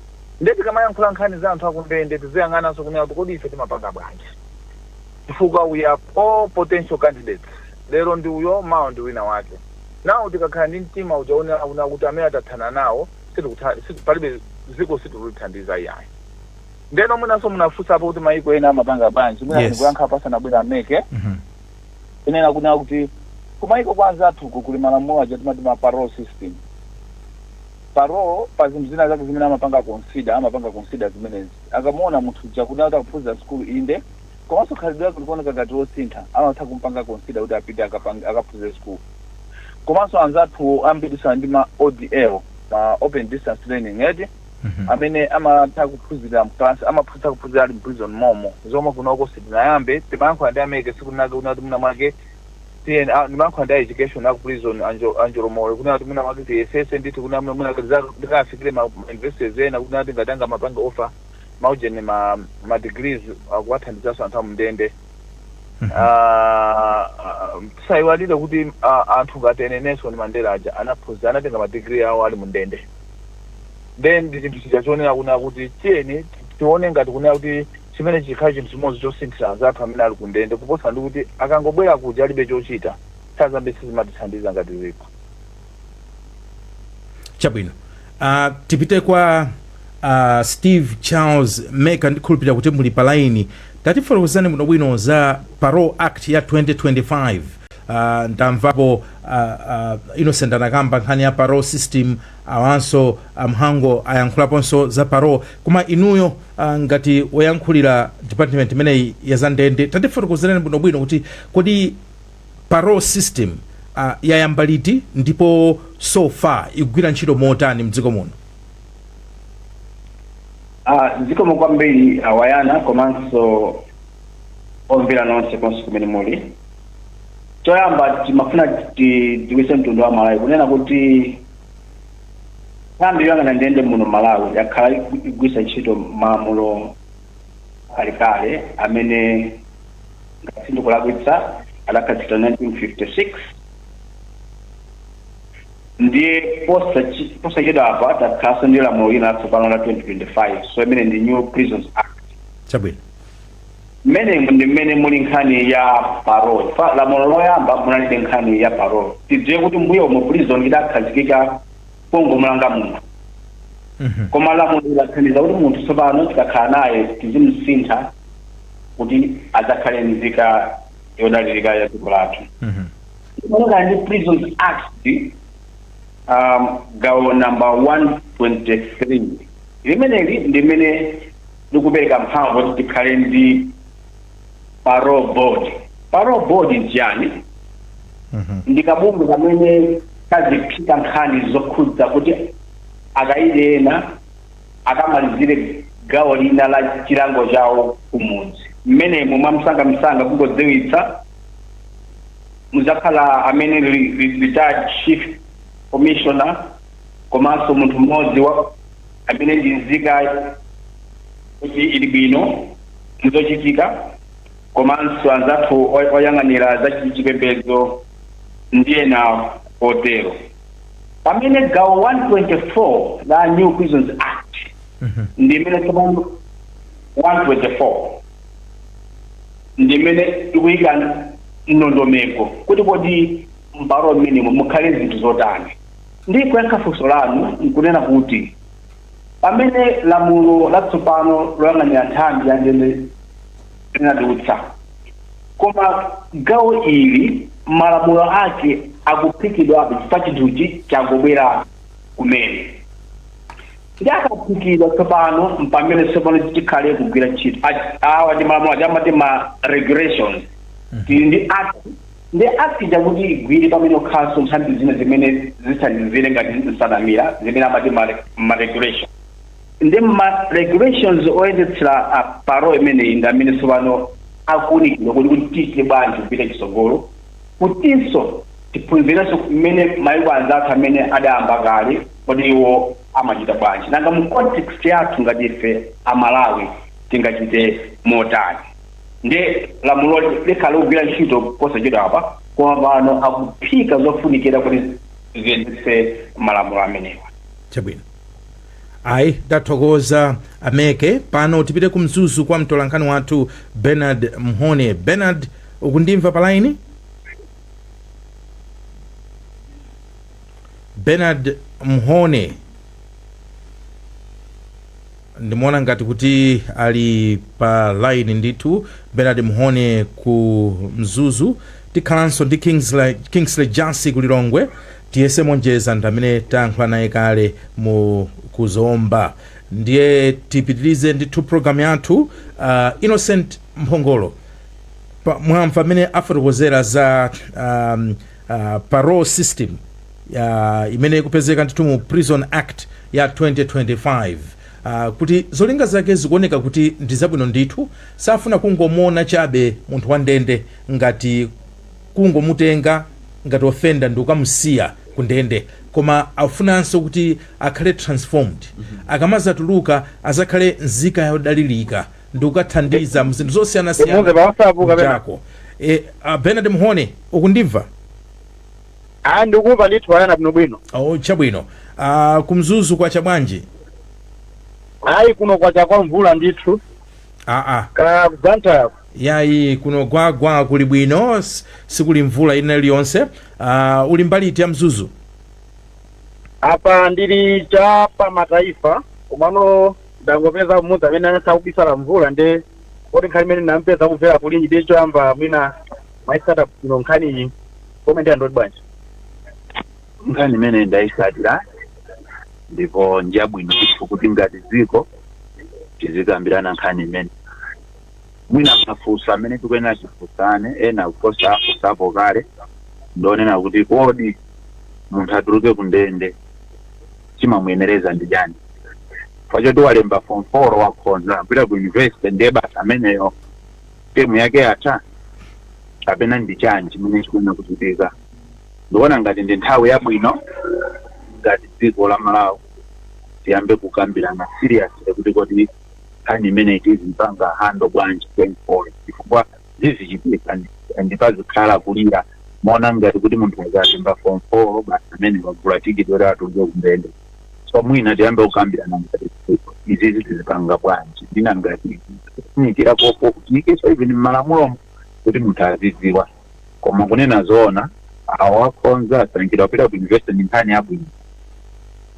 ndeti kamayankhula nkhani za anthu akundende tiziyang'ananso kunena kuti kodi ife timapanga bwanji chifukwa we are all potential candidates lero ndi uyo mawa ndi wina wake nawo tikakhala ndi mtima ujaona kuti amene atathana nawo palibe ziko sitilithandiza iyayi ndeno mwinaso munafunsapo kuti maiko ena amapanga bwanji mwina ndikuyankha pasana bwera Ameke inena kunena kuti kumaiko kwanza athuku kuli malamulo aja timati ma parole system parole pa zinthu zina zake zimene amapanga consider zimenezi akamuona munthu uja kuti atakuphunzira school inde komanso khalidwe yake likuoneka ngati losintha amatha kumpanga consider kuti apite akaphunzire school komanso anzathu ambiriso ndi ma ODL ma open distance learning edi amene amatha kuphunzira mclass amaphunzira kuphunzira ali mprison momo zomwe kunoko sitinayambe timayankho ndi Ameke sikunaka kunati muna mwake nimankho ndi education aku prison Angelo Mole kunati muna mwake TSS nditi kunati muna ndikafikire ma universities ena kunati ngatanga mapanga offer maujene ma degrees akuwathandizaso anthu amundende tisaiwalire kuti anthu ngati Nelson Mandela aja anaphunzira anatenga madigiri awo ali mundende, then ndi chinthu chija chionera kunena kuti tiyeni tione ngati kunena kuti chimene chikhala chinthu chimodzi chosinthira anzathu amene ali kundende, kuposa ndi kuti akangobwera kuja alibe chochita tazambe sizimatithandiza ngati ziko. Chabwino. Tipite kwa Steve Charles Meka, ndikhulupirira kuti muli pa line. Tatifotokozani muno bwino za Parole Act ya 2025. Ndamvapo Innocent anakamba nkhani ya parole system, awanso Mhango ayankhulaponso za parole, koma inuyo ngati woyankhulira department imeneyi ya zandende, tatifotokozani muno bwino kuti kodi parole system yayamba liti ndipo so far ikugwira ntchito motani mdziko muno? Zikomo kwambiri Wayana komanso omvera nonse konse kumene muli. Choyamba timafuna tiwise mtundu wa Malawi kunena kuti nthambi yoyang'anira ndende muno Malawi yakhala igwisa ntchito malamulo alikale amene ngati ndikulakwitsa adakhazikitsa 1956. Ndiye posachedwa apa takhalanso ndi lamulo lina latsopano la 2025, so imene ndi New Prisons Act. Chabwino. Mmene muli nkhani ya parole. Lamulo loyamba munalibe nkhani ya parole. Tidziwe kuti mbuyo mu prison idakhazikika pongomulanga munthu. Koma lamulo lathandiza kuti munthu tsopano tikakhala naye tizimsintha kuti adzakhale nzika yodalirika ya dziko lathu. Ndi Prisons Act gawo number 123. Limeneli ndimene likupereka mphamvu kuti tikhale ndi parole board. Parole board njani? Ndikabumbu kamene kaziphika nkhani zokhudza kuti akaide ena akamalizire gawo lina la chilango chawo kumudzi. Mmenemo mwamsanga kungodziwitsa muzakhala amene retired chief commissioner komanso munthu mmodzi wa amene ndi nzika ili bwino nzochitika, komanso anzathu oyang'anira za chipembedzo ndiye na otero. Pamene gawo 124 la New Prisons Act ndimene tsopano 124 ndimene ikuyika ndondomeko kuti kodi mparo minimo mukhale zinthu zotani. Ndiko yankhafunso lanu nkunena kuti pamene lamulo latsopano loyang'anira nthambi ya ndende linadutsa, koma gawo ili malamulo ake akuphikidwa pa chinthuchi changobwera kumene. Ndi akaphikidwa tsopano mpamene tsopano tikhale kugwira ntchito. Awa ndi malamulo amati ma regulations. Ndi act. Ndi act jakuti igwire pamene ukhaso nthambi zina zimene zithandizire ngati nsanamira zimene amati ma regulation. Ndi ma regulations oyendetsera parole imeneyi ndi amene tsopano akunikidwa kuti tichite bwanji kupita chitsogolo, kutinso tiphunzirenso mmene mayiko anzathu amene adayamba kale kodi iwo amachita bwanji, nanga mu context yathu ngati ife Amalawi tingachite motani. Ndi lamulo likhala kugwira ntchito posachedwa apa, koma pano akuphika zofunikira kuti ziyendetse malamulo amenewa. Chabwino. Ayi, tathokoza Ameke. Pano tipite kumzuzu kwa mtolankhani wathu Bernard Mhone. Bernard, ukundimva pa line? Bernard Mhone. Ndimuona ngati kuti ali pa line ndithu. Bernard Mhone ku mzuzu. Tikhalanso ndi Kingsley Jansi kulilongwe. Tiyese monjeza ndamene tayankhula naye kale mu kuzomba. Ndiye tipitilize ndithu program yathu. Innocent Mphongolo, mwamva amene afotokozera za parole system imene ikupezeka ndithu mu Prison Act ya 2025. Kuti zolinga zake zikuoneka kuti ndi zabwino ndithu, safuna kungomona chabe munthu wa ndende ngati kungomutenga ngati ofenda ndi ukamusiya kundende, koma afunanso kuti akhale transformed. Akamazatuluka azakhale nzika yodalirika ndi ukathandiza mzinthu zosiyana-siyana chako. Bernard Muhone ukundimva? Ndikuva ndithu ayana bwino. Chabwino. Kumzuzu kwa chabwanji? Ayi kuno kwa chakwa mvula ndithu. Ka kuzanta yayi kuno gwagwa kuli bwino sikuli mvula ina iliyonse. Uli mbali iti ya mzuzu? Apa ndili chapa mataifa kumano ndangopeza mudzi amene anasakubisala mvula nde kuti nkhani imene nampeza kumvera kulinji ndicho yamba mwina maisata kuno nkhani iyi komwe ndi andoti bwanji. Nkhani imene ndayisatira ndipo njabwino kuti ngati dziko tizikambirana nkhani imene mwina mafunso amene tikuyenera tifunsane ena kuposa afunsapo kale ndionena kuti kodi munthu atuluke kundende chimamuyenereza ndi chani. Pacho tiwalemba form 4 wakhonza kupita ku university ndiye basa ameneyo temu yake atha kapena ndi chani chimene chikuyenera kuchitika. Ndiona ngati ndi nthawi yabwino ngati dziko la Malawi tiyambe kukambirana seriously kuti kodi nkhani imene tizipanga hando bwanji going forward chifukwa zizichitika ndipazikhala kulira mona ngati kuti munthu akalemba form 4 basa amene wagula tikiti oti atuluke kundende. So mwina tiyambe kukambirana ngati izi tizipanga bwanji ndina ngati kunikira koko kutiikeso even mmalamulomo kuti munthu azidziwa koma kunena zoona awo akhonza asankhidwa kupita ku university ndi nkhani yabwino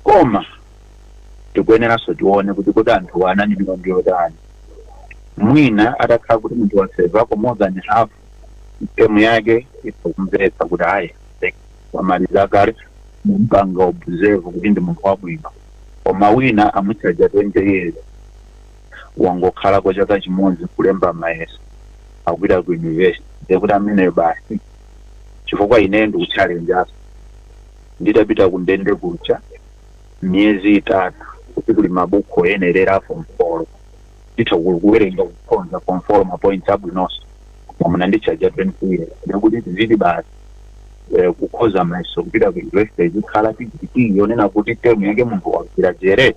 koma tikuyeneranso tione kuti anthu anani milongo yotani. Mwina atakhala kuti munthu wasevako more than half temu yake ikumvetsa kuti ayi wamaliza kale mumpanga observe kuti ndi munthu wabwino koma wina amutsaja 20 years wangokhala kwa chaka chimodzi kulemba mayeso akupita ku university ndekuti ameneyo basi chifukwa ine ndikuchallenge aso nditapita kundende kucha myezi 3 kuti kuli mabuku oyenerera form 4 nditha kuwerenga kukhonza form 4 mapoints abwinonso koma ndichaja 20 years ndekuti zili basi kukhoza mayeso kupita ku university zikhala tikiti yonena kuti temu yake munthu wakira jere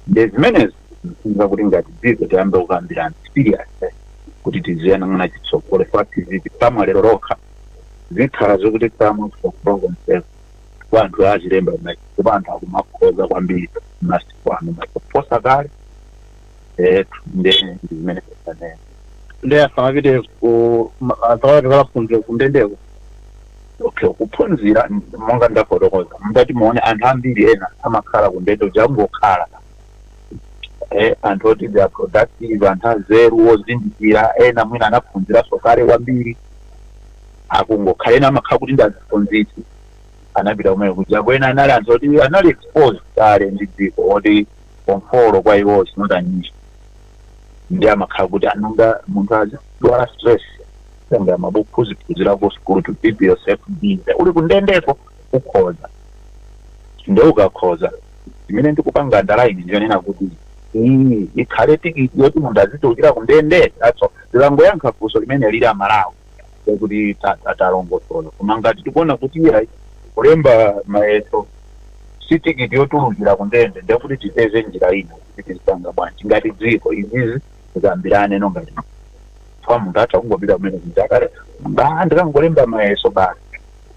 ndezimene zifunza kuti ngati dziko tiyambe kukambirana serious kuti tiziyang'ana chitsogolo fact ziti pamwe lero rokha zikhala zokuti pamwe kuprogram wanthu azilemba mayeso anthu akumakhoza kwambiri masiku ano maposa kale ndezimene tesanene nde afavide ku atawati kalaphunzira kundendeko. Okay, kuphunzira monga ndafotokoza ngati muone anthu ambiri ena amakhala kundende jangokhala anthu oti they are productive anthu azeru wozindikira ena mwina anaphunzira sokale kwambiri akungokhala ena amakhala kuti ndaziphunzitsi anapita kumene kuja kwena anali anthu oti anali exposed kale ndi dziko oti komfolo kwa iwo sinotanyishi ndi amakhala kuti anonga munthu azidwala stress senga mabuku kuziphunzira ku school to keep yourself busy uli kundendeko ukhoza ndio ukakhoza imene ndikupanga ndalaini ndiyonena kuti ikhale tikiti yoti munthu azitulukira kundende atso zilangoyankha funso limene lili Malawi kuti atalongosola koma ngati tikuona kuti iyayi kulemba mayeso si tikiti yotulukira kundende ndekuti tipeze njira ina kuti tizipanga bwanji ngati dziko izizi tikambirane nongati kwa munthu atha kungopita kumene kujakale ndikangolemba mayeso basi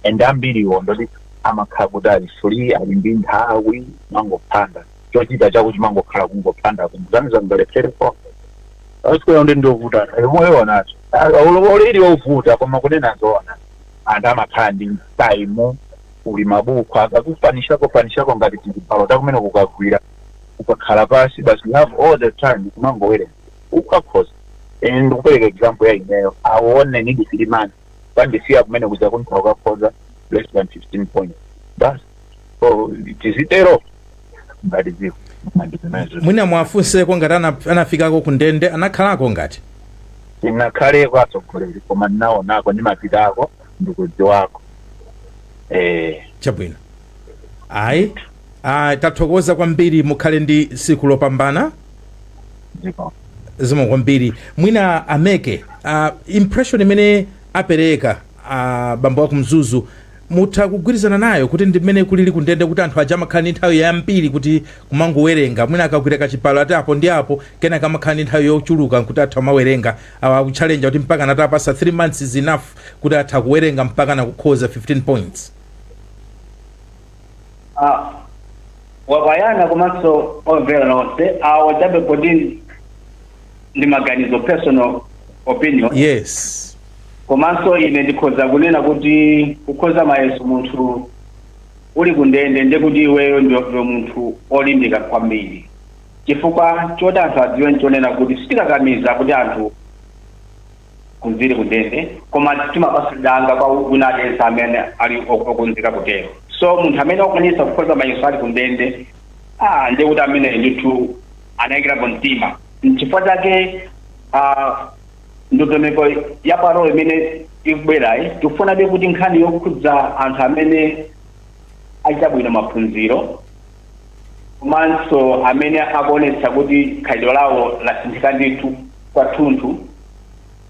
ende ambiriwo ndoti amakhala kuti ali free ali ndi nthawi mangopanda chochita chakuti mangokhala kungopanda kumuzaniza ngaleferefo asikuya ndi ndovuta moyo wanacho ulili wovuta koma kunena zoona anthu amakhala ndi time uli mabuku akakupanishako ngati chipalo takumene kukagwira ukakhala pasi basi you have all the time kumangowerenga ukakhoza ndikupereka example ya ineyo aone nidi filimani pandisiya kumene kuja kuntha ukakhoza less than 15 points basi so tizitero ngati dziko mwina mwafunseko ngati anafikako kundende anakhalako ngati tinakhaleko atsogoleri koma ndinaonako ndimapitako ndikudziwako chabwino ayi tathokoza kwambiri mukhale ndi siku lopambana zimo kwambiri mwina ameke impression imene apereka bambo wako Mzuzu mutha kugwirizana nayo kuti ndi mmene kulili kundende kuti anthu aja amakhala ndi nthawi yambiri kuti kumangowerenga mwina akakwira kachipalo ati apo ndi apo kena kamakhala ndi nthawi yochuluka kuti atha mawerenga akuchallenge kuti mpaka natapasa 3 months is enough kuti atha kuwerenga mpaka nakukhoza 15 points. Wavayana komanso omvera nonse awachabe kodi ndi maganizo personal opinion. Yes. Komanso ine ndikhoza kunena kuti kukhoza mayeso munthu uli kundende ndi kuti iweyo ndio munthu olimbika kwambiri. Chifukwa choti anthu adziwe nchonena kuti sitikakamiza kuti anthu kunzire kundende koma timapasidanga kwa kunadesa amene ali okunzika kutero. So munthu amene okwanisa kukhoza mayeso ali kundende ndi kuti amene ndithu anayikira mtima. Chifukwa chake ndondomeko ya parole imene ikubwerayi tikufuna kuti nkhani yokhudza anthu amene achita bwino maphunziro komanso amene akuonetsa kuti khalidwe lawo lasinthika ndithu kwathunthu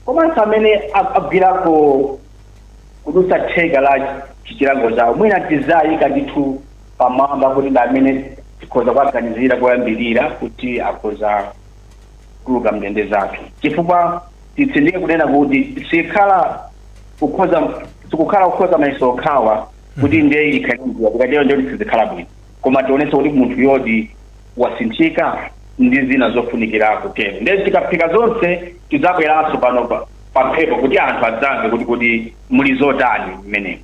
komanso amene agwirako kudutsa theka la chilango chawo mwina tizayika ndithu pamwamba kuti ndi amene tikhoza kuwaganizira koyambirira kuti akhoza kuluka mndende zathu. Chifukwa titsindike kunena kuti sikukhala kukhoza mayeso okhawa kuti ndiye ikhalidwe tikatero ndio tizikhala bwino koma tionetse kuti munthu yodi wasinthika ndi zina zofunikira kutero. Ndiye tikaphika zonse tidzabweranso pano pamphepo kuti anthu adzamve kuti muli zotani mmene.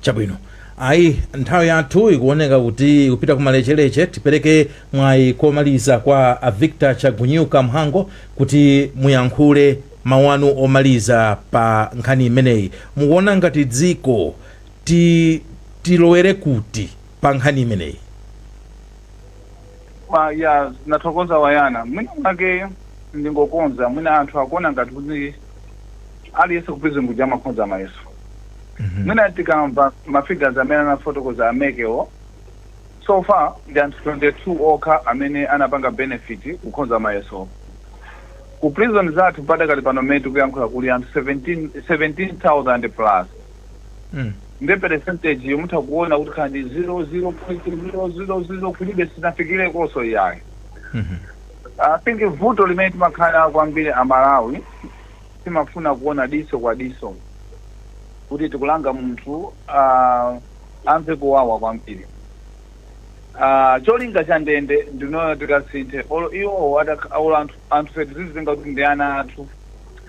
Chabwino. Ayi nthawi yathu ikuoneka kuti kupita kumalechereche tipereke mwayi komaliza kwa Victor Chagunyuka Mhango kuti muyankhule mawu anu omaliza pa nkhani imeneyi. Mukuona ngati dziko tilowere kuti pa nkhani imeneyi? Ya nathokoza wayana mwina mwake ndingokonza mwina anthu akuona ngati kuti aliyese kupeza nguja amakhonza mayeso. Mwina tikamva mafigures amene anafotokoza amekewo so far ndi anthu 22 okha amene anapanga benefit kukhonza mayeso. Ku prison zathu padakali pano metu kuyankhula kuli anthu 17,000 plus. Ndi percentage yomutha kuona kuti kandi 0.000 kulibe sinafikire koso yayi. I think vuto limene timakhala kwambiri Amalawi timafuna kuona diso kwa diso kuti tikulanga munthu amve kuwawa kwambiri. Cholinga cha ndende ndinoona tikasinthe iwo anthu fetu zizinga kuti ndi ana athu.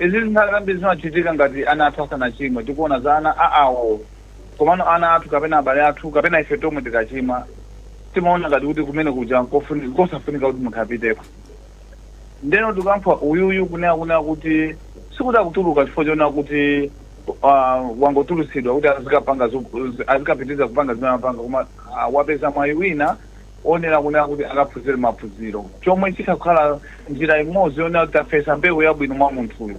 Izi zinkhali zimachitika ngati ana athu asanachimwe tikuona za ana awo komano ana athu kapena abale athu kapena ife tomwe tikachimwa timaona ngati kuti kumene kuja kosafunika kuti munthu apiteko. Ndeno tikampha uyuyu kunena kuti sikuti akutuluka chifukwa choona kuti wangotulusidwa kuti azikapitiriza kupanga zimene amapanga koma wapeza mwayi wina onera kunena kuti akaphunzire maphunziro chomwe chikakhala njira imodzi yonena kuti afesa mbewu yabwino mwa munthuyo.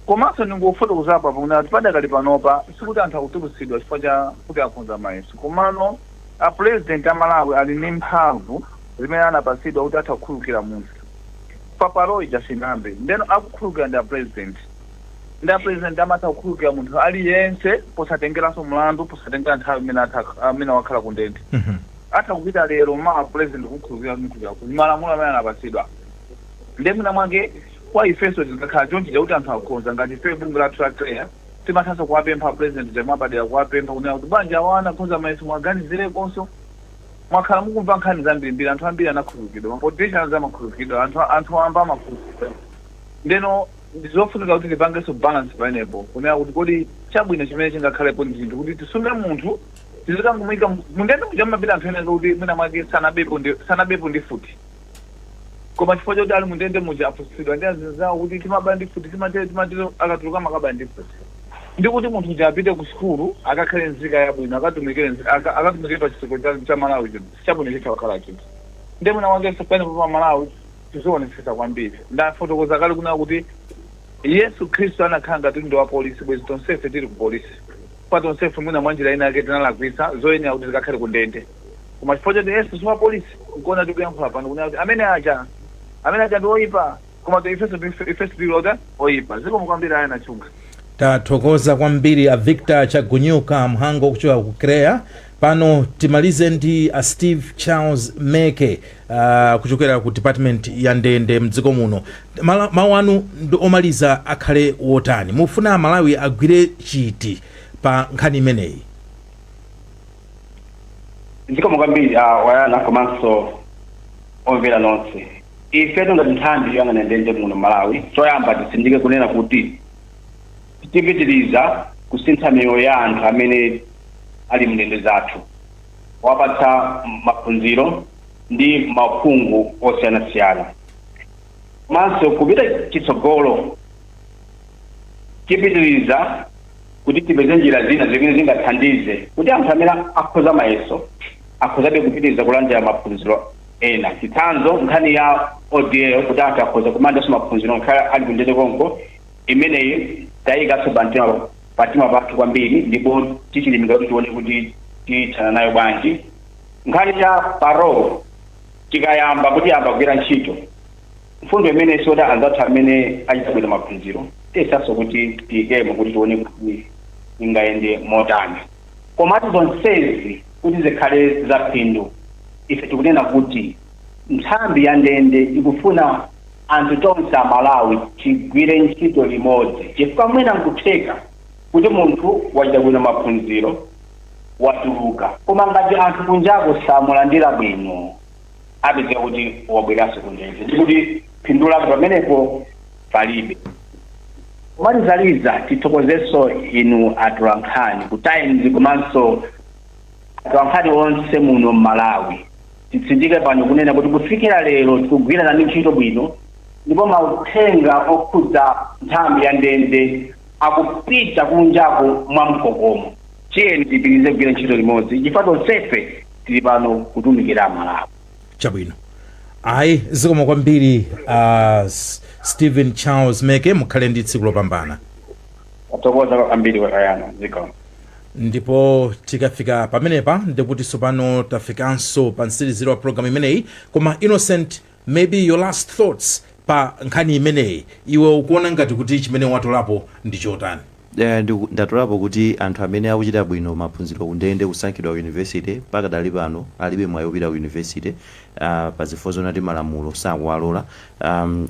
Komanso ndingofotokoza apa kunena kuti padakali panopa sikuti anthu akutulusidwa chifukwa cha kuti akhonza mayeso komano president Amalawi ali ndi mphamvu zimene anapasidwa kuti atha kukhululukira munthu. Paparoi jasinambe ndeno akukhululukira ndi president. Nda president amatha kukhululukira munthu aliyense posatengeranso mlandu posatengera nthawi amene wakhala kundende. Atha kupita lero ma president kukhululukira munthu yako malamulo amene anapasidwa. Ndemuna mwange kwa ifeso tikakhala chonchi chakuti anthu akhonza ngati ife bungu la Tractor timathanso kuwapempha president zemabadera kuwapempha kunena kuti banja awana akhonza mayeso mwaganizire konso mwakhala mukumva nkhani zambirimbiri anthu ambiri anakhululukidwa mapoliticians amakhululukidwa anthu amba amakhululukidwa. Ndeno ndizofunika kuti tipangenso balance pamenepo kunena kuti kodi chabwino chimene chingakhalepo ndi chinthu kuti tisunge munthu tizikangomuyika mundende muja mapita anthu ene kuti mwina mwake sanabepo ndi futi koma chifukwa choti ali mundende muja afusidwa ndi azinzawo kuti timabaya ndi futi timatero akatuluka makabaya ndi futi. Ndi kuti munthu uja apite ku sukulu akakhale nzika yabwino akatumikire pa chiseko cha Malawi chino sichabwino chitakhala chinthu. Ndi mwina mwangenso panepo pa Malawi tizionesesa kwambiri. Ndafotokoza kale kunena kuti Yesu Kristo anakhala ngati ndi wa polisi bwezi tonsefe tili ku polisi. Pa tonsefe mwina mwanjira ina yake tinalakwisa zoyenera kuti tikakhale ku ndende. Koma chifukwa choti Yesu si wa polisi nkuona tikuyankhula pano kunena kuti amene aja ndi oyipa koma ifeso tiloda oyipa. Zikomo kwambiri aya nachunga. tathokoza kwambiri a Victor Chagunyuka Mhango kuchoka ku CREA. Pano timalize ndi a Steve Charles Meke kuchokera ku department ya ndende mdziko muno. Mawu anu ndi omaliza akhale wotani, mufuna Malawi agwire chiti pa nkhani imeneyi? Zikomo kwambiri wayana komanso omvera nonse. Ife ngati nthambi yoyang'anira ndende muno Malawi, choyamba tisindike kunena kuti tipitiriza kusintha miyoyo ya anthu amene ali mndende zathu, wapatsa maphunziro ndi maphungu osiyanasiyana. Komanso kupita chitsogolo tipitiriza kuti tipeze njira zina zimene zingathandize kuti anthu amene akhoza mayeso akhozabe kupitiriza kulandira maphunziro ena. Chitsanzo nkhani ya ODA kuti anthu akhoza kumandanso maphunziro nkhala ali kundende konko, imeneyi tayikaso patima pathu kwambiri, ndipo tichilimika kuti tione kuti tithana nayo bwanji. Nkhani ya paro tikayamba kuti yamba kugwira ntchito, mfundo imene soda anzathu amene achitabwera maphunziro tesaso kuti tiyikemo kuti tione kuti ingayende motani. Komatu zonsezi kuti zikhale zaphindu, ife tikunena kuti nthambi ya ndende ikufuna anthu tonse Malawi tigwire ntchito limodzi, chifukwa mwina nkutheka kuti munthu wachitabwera maphunziro watuluka, koma ngati anthu kunjako samulandira bwino apeze kuti wabweranso kundende, ndikuti phindu lake pamenepo palibe. Kumalizaliza tithokozenso inu atolankhani ku Times komanso atolankhani onse muno Malawi. Titsindike pano kunena kuti kufikira lero tikugwirana ndi ntchito bwino, ndipo mauthenga okhudza nthambi ya ndende akupita kunjako mwamkokomo. Tiyeni tipitirize kugwira ntchito limodzi, chifukwa tonsefe tili pano kutumikira Malawi. Chabwino. Ayi, zikomo kwambiri Stephen Charles Meke, mukhale ndi tsiku lopambana. Tathokoza kwambiri wakayana, zikomo. Ndipo tikafika pamenepa ndikuti sopano tafikanso pa mtsiriziro wa program imeneyi. Koma Innocent, maybe your last thoughts pa nkhani imeneyi, iwe ukuona ngati kuti chimene watolapo ndi chotani? Ndatolapo kuti anthu amene akuchita bwino maphunziro kundende kusankhidwa ku university pakadali pano alibe mwayi wopita ku university pa zifukwa zonati malamulo sakuwalola.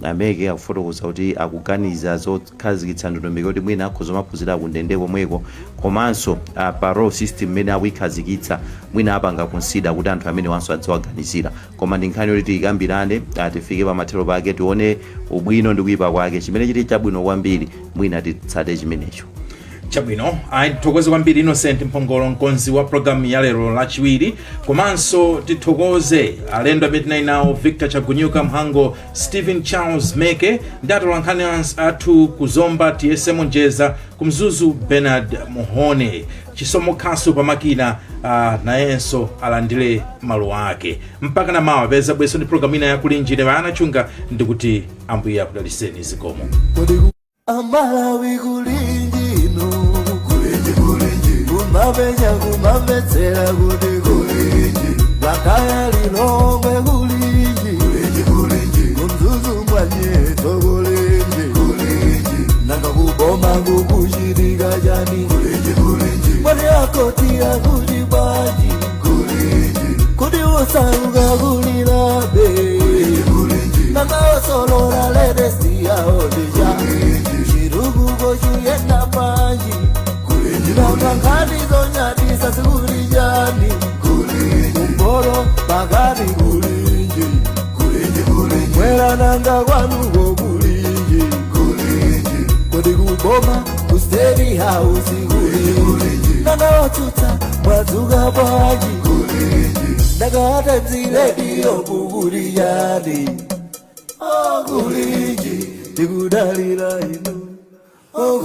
Ameke akufotokoza kuti akuganiza zokhazikitsa ndondomeko kuti mwina akhoza maphunziro kundende komweko, komanso parole system imene akuyikhazikitsa mwina apanga konsida kuti anthu amene wanso adziwaganizira. Koma ndi nkhani yoti tikambirane tifike pa mathero pake tione ubwino ndi kuyipa kwake, chimene chili chabwino kwambiri mwina titsate chimenecho. Chabwino, tithokoze kwambiri Innocent Mpongolo, mkonzi wa programu ya lero lachiwiri. Komanso tithokoze alendo amene tinali nawo Victor Chagunyuka Mhango, Stephen Charles Meke, ndi atolankhani athu kuzomba TSM Njeza, kumzuzu Bernard Mohone, Chisomo Khasu pamakina nayenso alandire malo ake. Mpaka na mawa peza bweso ndi programu ina ya Kulinji Vayana Chunga, ndikuti ambuye akudaliseni zikomo. Amalawi kulinji no kulinji kumabenya kumabetsera kuti kulinji bakaya lilongwe kulinji kumzuzu mwanyeto kulinji nanga kuboma kukushirika jani mwani akoti ya kujibaji kuti usauga kulilabe nanga osolora ledesi ya odija yenda manji nanga nkani zonyadisa sikulijani kumboro bagari kulinji mwera nanga kwanugo kulinji kodi kuboma kusteri house kulinji nanga otuta mwazuga bwaji nanga atemziredio kukulijani kulinji tikudalira inu. Oh,